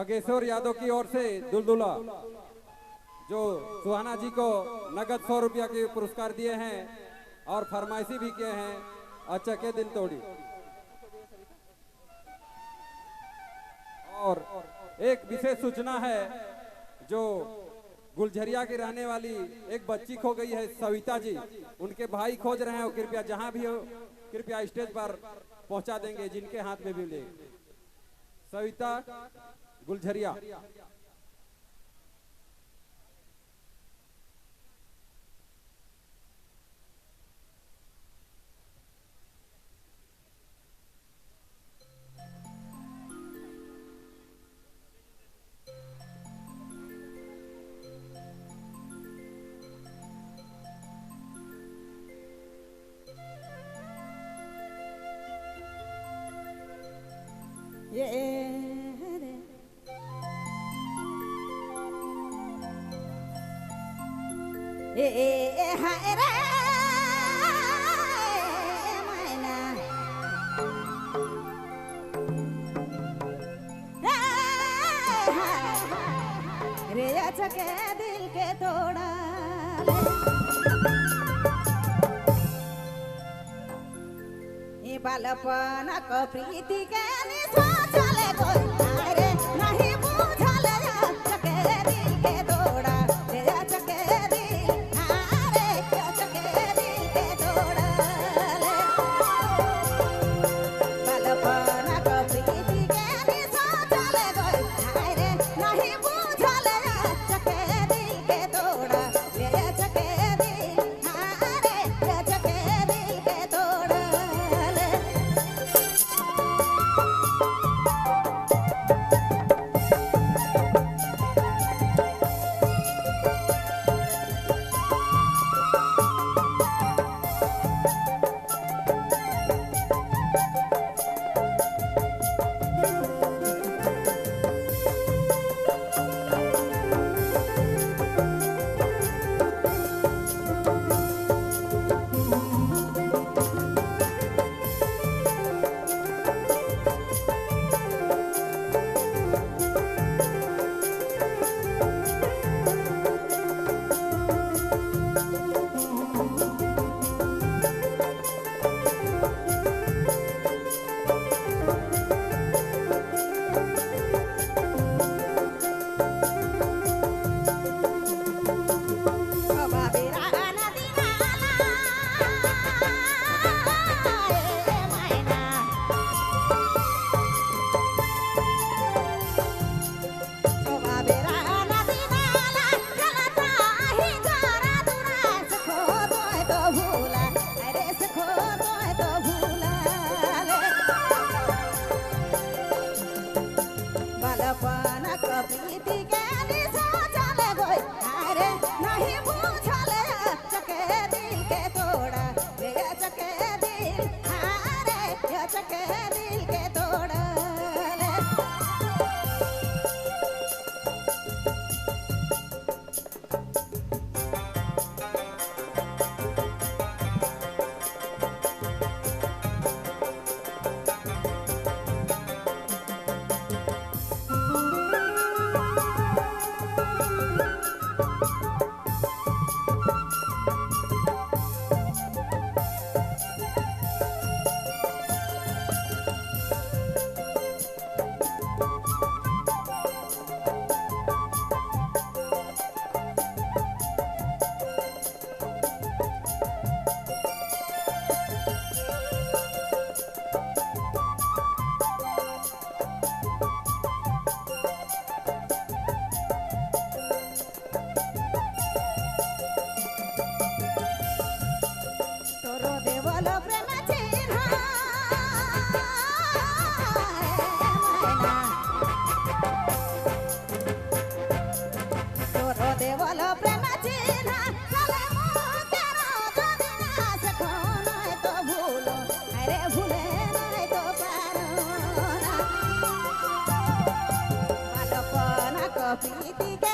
मगेश्वर यादव की ओर से दुलदुला जो सुहाना जी को नगद 100 रुपया के पुरस्कार दिए हैं और फरमाइशी भी किए हैं अच्छा के दिन तोड़ी। और एक विशेष सूचना है, जो गुलझरिया की रहने वाली एक बच्ची खो गई है सविता जी, उनके भाई खोज रहे हैं, कृपया जहां भी हो कृपया स्टेज पर पहुंचा देंगे जिनके हाथ में भी ले। सविता गुलझरिया। के दिल के तोड़ा ये बालपन को प्रीति के निशा चले कोई अरे नहीं बुझल चके दिल के तोड़ा रे चके दिल अरे चके दिल के तोड़ा बालपन को प्रीति के निशा चले कोई अरे नहीं बुझल चके दिल के तोड़ा रे चके दिल अरे चके दिल के तोड़ा प्रीति के